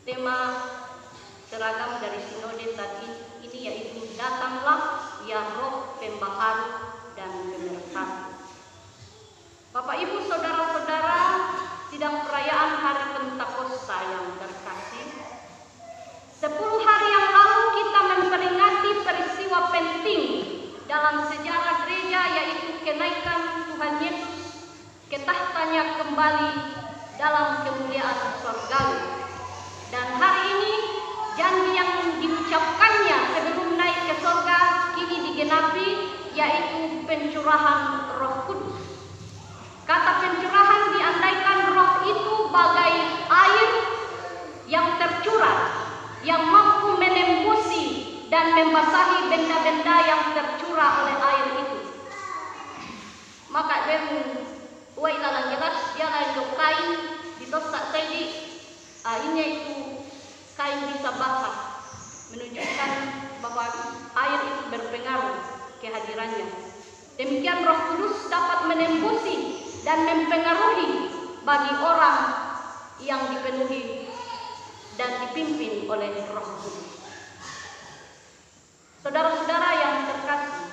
tema seragam dari sinode tadi ini yaitu datanglah ya roh pembaharu dan pemersatu. Bapak Ibu saudara-saudara, sidang perayaan hari Pentakosta yang terkasih, 10 hari yang lalu kita memperingati peristiwa penting dalam sejarah gereja, yaitu kenaikan Tuhan Yesus ke tahtanya kembali dalam kemuliaan surgawi. Dan hari ini janji yang diucapkannya sebelum naik ke surga kini digenapi, yaitu pencurahan Roh Kudus. Kata pencurahan diandaikan roh itu bagai air yang tercurah, yang mampu menembusi dan membasahi benda-benda yang tercurah oleh air itu. Maka wa ilalang jelas dia lain kain ditosak tadi, ini itu kain bisa basah, menunjukkan bahwa air itu berpengaruh kehadirannya. Demikian Roh Kudus dapat menembusi dan mempengaruhi bagi orang yang dipenuhi dan dipimpin oleh Roh Kudus. Saudara-saudara yang terkasih,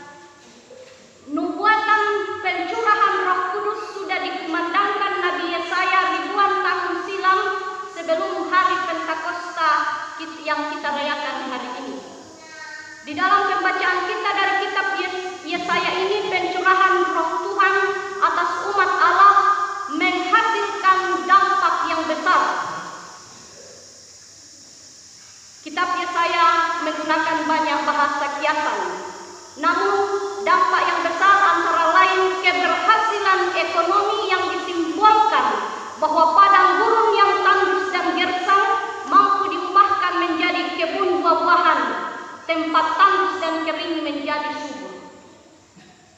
nubuatan pencurahan Roh Kudus sudah dikumandangkan Nabi Yesaya ribuan tahun silam sebelum hari Pentakosta yang kita rayakan hari ini. Di dalam pembacaan kita dari kitab Yesaya ini, pencurahan Roh Tuhan atas umat Allah menghasilkan dampak yang besar. Kitab Yesaya menggunakan banyak bahasa kiasan, namun dampak yang besar antara lain keberhasilan ekonomi yang disimbolkan bahwa padang gurun yang tandus dan gersang mampu diubahkan menjadi kebun buah-buahan, tempat tandus dan kering menjadi subur.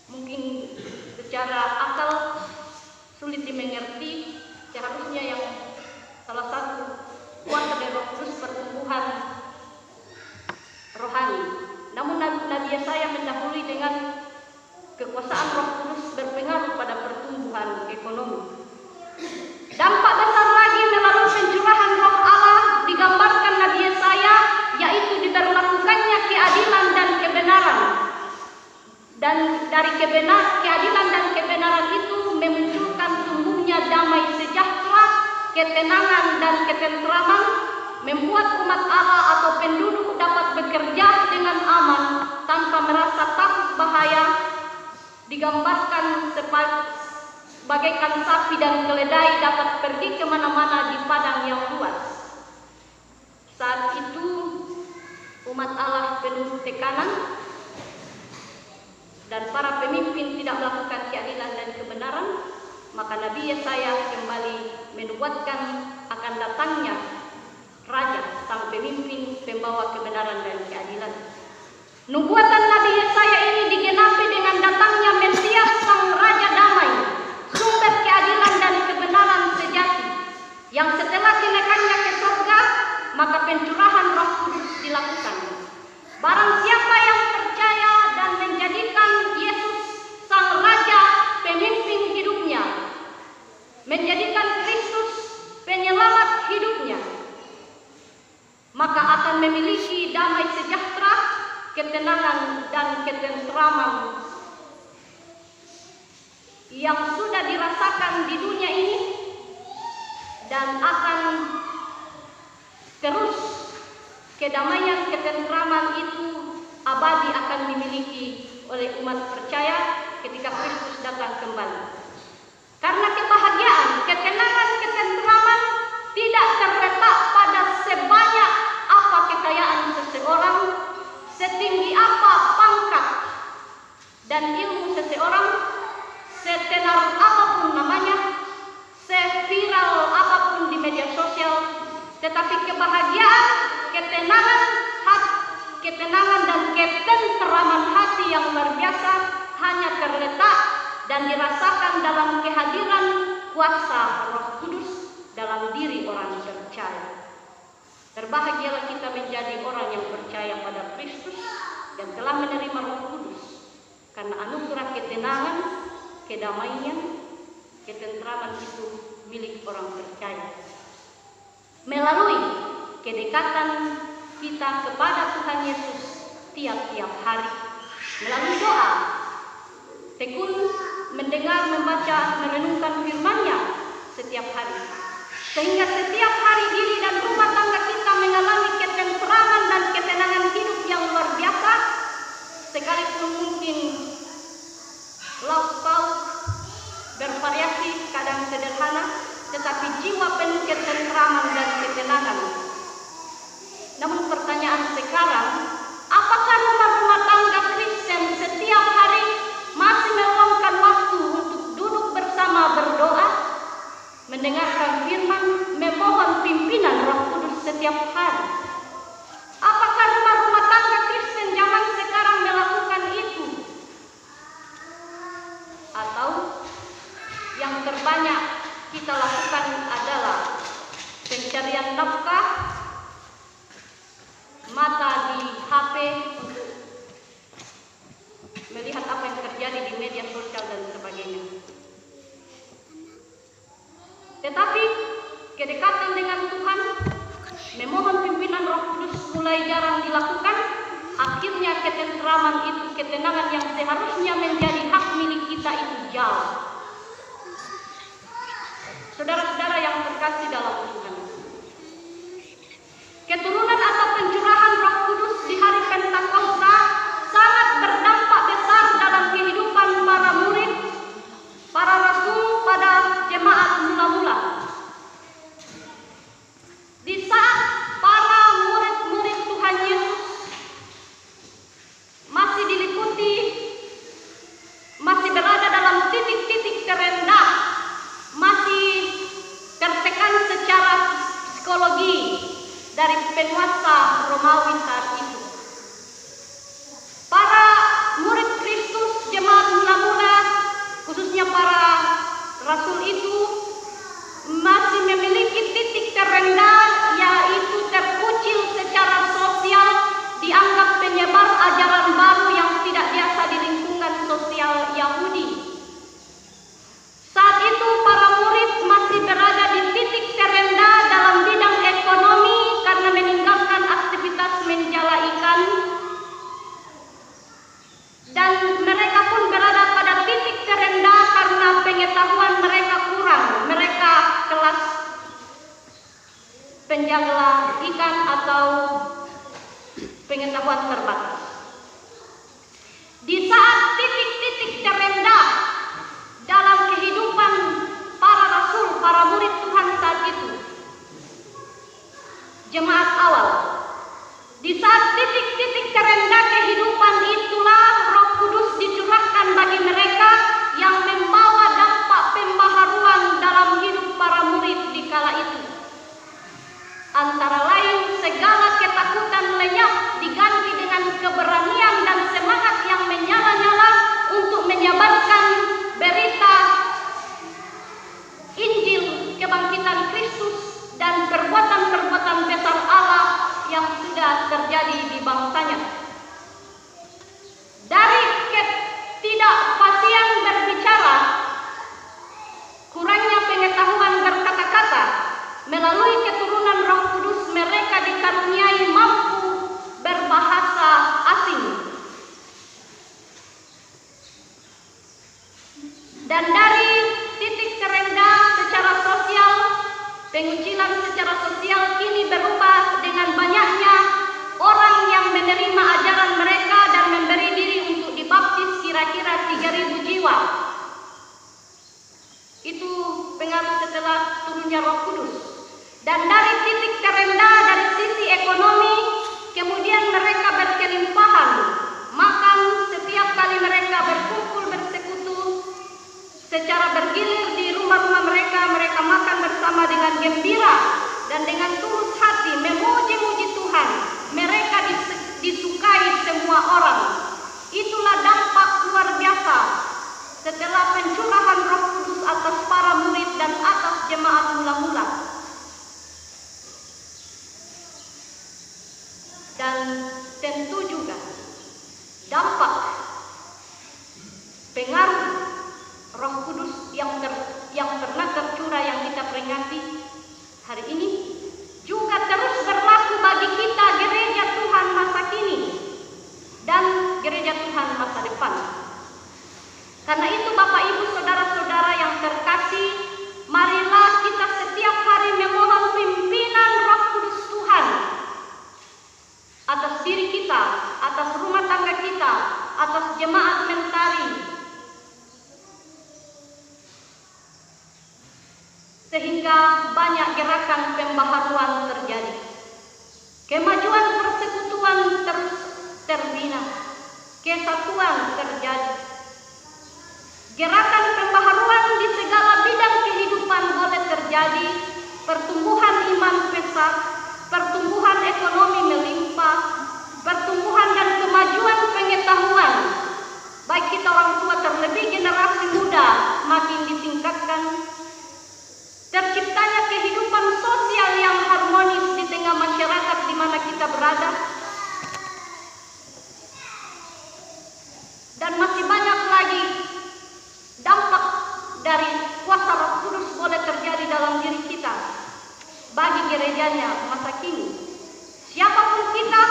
Mungkin secara akal sulit dimengerti, seharusnya yang salah satu kuasa dari Roh Kudus pertumbuhan rohani. Namun Nabi Yesaya mendahului dengan kekuasaan Roh Kudus berpengaruh pada pertumbuhan ekonomi. Dampak besar lagi melalui pencurahan Roh Allah digambarkan Nabi Yesaya, yaitu diberlakukannya keadilan dan kebenaran. Dan dari keadilan dan kebenaran itu memunculkan tumbuhnya damai sejahtera, ketenangan dan ketentraman, membuat umat Allah atau penduduk dapat bekerja dengan aman tanpa merasa takut bahaya. Digambarkan bagaikan sapi dan keledai dapat pergi kemana-mana di padang yang luas. Saat itu umat Allah penuh tekanan dan para pemimpin tidak melakukan keadilan dan kebenaran, maka Nabi Yesaya kembali menubuatkan akan datangnya Raja, sang pemimpin pembawa kebenaran dan keadilan. Nubuatan Nabi Yesaya ini digenapi dengan datangnya Mesias, sang Raja damai, sumber keadilan dan kebenaran sejati, yang setelah kenaikannya ke surga, maka pencurahan Roh Kudus dilakukan. Barang siapa yang percaya dan menjadikan Yesus sang Raja pemimpin hidupnya, menjadikan Kristus penyelamat hidupnya, maka akan memiliki damai sejahtera, ketenangan dan ketentraman yang sudah dirasakan di dunia ini dan akan terus kedamaian, ketentraman itu abadi akan dimiliki oleh umat percaya ketika Kristus datang kembali. Karena kebahagiaan, ketenangan, ketentraman tidak terletak pada sebanyak apa kekayaan seseorang, setinggi apa pangkat dan ilmu seseorang, setenar apapun namanya, seviral apapun di media sosial, tetapi kebahagiaan, ketenangan dan ketentraman hati yang luar biasa hanya terletak dan dirasakan dalam kehadiran kuasa Roh Kudus dalam diri orang percaya. Berbahagialah kita menjadi orang yang percaya pada Kristus dan telah menerima Roh Kudus, karena anugerah ketenangan, kedamaian, ketentraman itu milik orang percaya. Melalui kedekatan kita kepada Tuhan Yesus tiap-tiap hari melalui doa, tekun mendengar, membaca, merenungkan firman-Nya setiap hari, sehingga setiap hari diri dan rumah tangga kita mengalami ketenteraman dan ketenangan hidup yang luar biasa, sekalipun mungkin lauk pauk bervariasi, kadang sederhana, tetapi jiwa penuh ketenteraman dan ketenangan. Namun pertanyaan sekarang, apakah rumah-rumah tangga Kristen setiap hari masih meluangkan waktu untuk duduk bersama berdoa, mendengarkan firman, memohon pimpinan Roh Kudus setiap hari? Apakah rumah-rumah tangga Kristen zaman sekarang melakukan itu? Atau yang terbanyak kita lakukan adalah pencarian nafkah, mata di HP untuk melihat apa yang terjadi di media sosial dan sebagainya. Tetapi kedekatan dengan Tuhan, memohon pimpinan Roh Kudus mulai jarang dilakukan. Akhirnya ketenteraman itu, ketenangan yang seharusnya menjadi hak milik kita itu jauh. Saudara-saudara yang terkasih dalam Tuhan, keturunan atau pencurahan Roh Kudus di hari Pentakosta sangat berdampak besar dalam kehidupan para murid, para rasul pada jemaat mula-mula. Di saat para murid-murid Tuhan Yesus masih diliputi, masih berada dalam titik-titik terendah, masih tertekan secara psikologi dari penguasa Romawi saat itu. Para murid Kristus jemaat mula-mula, khususnya para rasul itu, masih memiliki titik terendah, yaitu terkucil secara sosial, dianggap penyebar ajaran baru yang tidak biasa di lingkungan sosial Yahudi. Saat itu para murid masih berada di titik terendah dalam bidang ekonomi karena meninggalkan aktivitas menjala ikan, dan mereka pun berada pada titik terendah karena pengetahuan mereka kurang. Mereka kelas penjaga ikan atau pengetahuan terbatas. Di saat titik-titik terendah dalam kehidupan para rasul, para murid Tuhan saat itu, jemaat awal, di saat titik-titik terendah kehidupan itulah Roh Kudus dicurahkan bagi mereka yang membawa dampak pembaharuan dalam hidup para murid di kala itu. Antara lain, segala ketakutan lenyap diganti dengan keberanian dan semangat yang menyala-nyala untuk menyebarkan berita Injil kebangkitan Kristus dan perbuatan-perbuatan besar Allah yang sudah terjadi di bangsanya. Dari ketidakfasihan berbicara, kurangnya pengetahuan berkata-kata, melalui keturunan Roh Kudus mereka dikaruniai mampu berbahasa asing. Dan dari titik terendah secara sosial, pengucilan secara sosial kini berubah dengan banyaknya orang yang menerima ajaran mereka dan memberi diri untuk dibaptis, kira-kira 3.000 jiwa. Itu pengaruh setelah turunnya Roh Kudus. Dan dari titik terendah dari sisi ekonomi, kemudian mereka berkelimpahan, makan setiap kali mereka berkumpul bersekutu secara bergilir di rumah-rumah mereka, mereka makan bersama dengan gembira dan dengan tulus hati memuji-muji Tuhan. Mereka disukai semua orang. Itulah dampak luar biasa setelah pencurahan Roh Kudus atas para murid dan atas jemaat mula-mula. Dan tentu juga dampak pengaruh Roh Kudus yang pernah tercurah yang kita peringati hari ini juga terus berlaku banyak gerakan pembaharuan terjadi. Kemajuan persekutuan terus terbina, kesatuan terjadi. Gerakan pembaharuan di segala bidang kehidupan boleh terjadi, pertumbuhan iman pesat, pertumbuhan ekonomi melimpah, pertumbuhan dan kemajuan pengetahuan, baik kita orang tua terlebih generasi muda makin ditingkatkan, terciptanya kehidupan sosial yang harmonis di tengah masyarakat di mana kita berada, dan masih banyak lagi dampak dari kuasa Roh Kudus boleh terjadi dalam diri kita bagi gerejanya masa kini. Siapapun kita,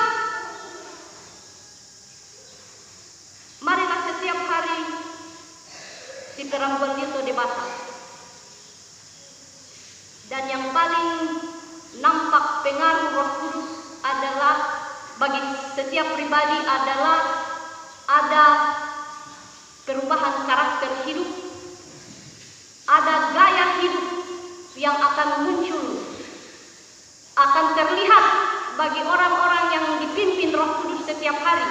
marilah setiap hari si perempuan itu dibahas. Dan yang paling nampak pengaruh Roh Kudus adalah bagi setiap pribadi adalah ada perubahan karakter hidup, ada gaya hidup yang akan muncul, akan terlihat bagi orang-orang yang dipimpin Roh Kudus setiap hari.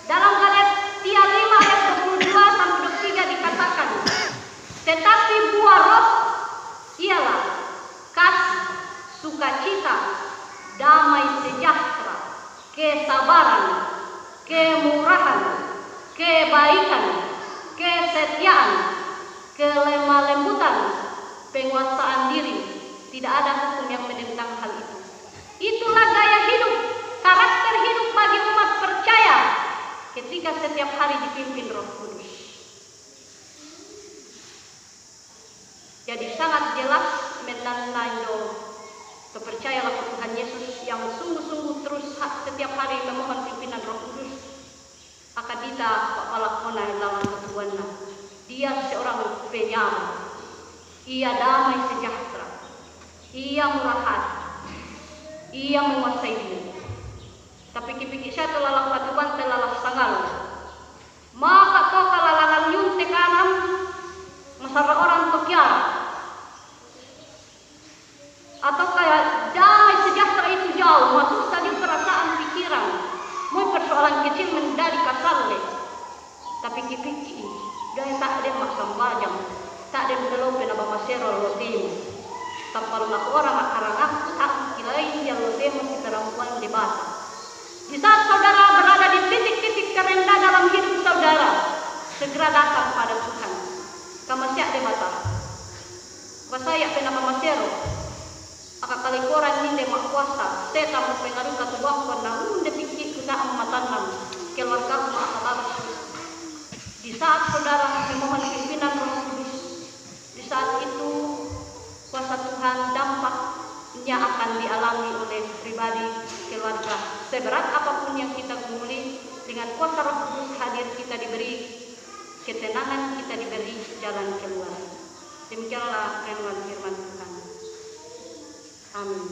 Dalam Galatia 5 ayat 22-23 dikatakan, tetapi buah roh ialah kasih, sukacita, damai sejahtera, kesabaran, kemurahan, kebaikan, kesetiaan, kelemah lembutan, penguasaan diri. Tidak ada hukum yang menentang hal itu. Itulah gaya hidup, karakter hidup bagi umat percaya ketika setiap hari dipimpin Roh Kudus. Jadi sangat jelas menandai kepercayalah Tuhan Yesus yang sungguh-sungguh terus setiap hari memohon pimpinan Roh Kudus. Akadita papalakona lawan ketuana. Dia seorang penyayang. Ia damai sejahtera. Ia murah hati. Ia menguasai diri. Tapi kipikik saya telah lakukan katuban telah sangal. Maka kau kalalangan yun tekanan masalah orang tokyar. Atau kayak damai sejahtera itu jauh masuk tadi perasaan pikiran. Mau persoalan kecil menjadi kasar le. Tapi kipikik gaya tak ada maksam bajang. Tak ada belum pernah bawa serol lo demo. Tanpa aku orang akarang aku kilai yang lo demo si perempuan di bata. Di saat saudara berada di titik-titik terendah dalam hidup saudara, segera datang pada Tuhan. Kamu siap di bata. Saya pernah mama sero. Akakali koran ini mak kuasa. Saya tamu pengaruh katuang karena detik kita amatanam keluarga mak akabar. Di saat saudara memohon pimpinan Roh Kudus, di saat itu kuasa Tuhan dampaknya akan dialami oleh pribadi keluarga. Seberat apapun yang kita gumuli, dengan kuasa Roh Kudus hadir kita diberi ketenangan, kita diberi jalan keluar. Demikianlah firman Tuhan. Amin.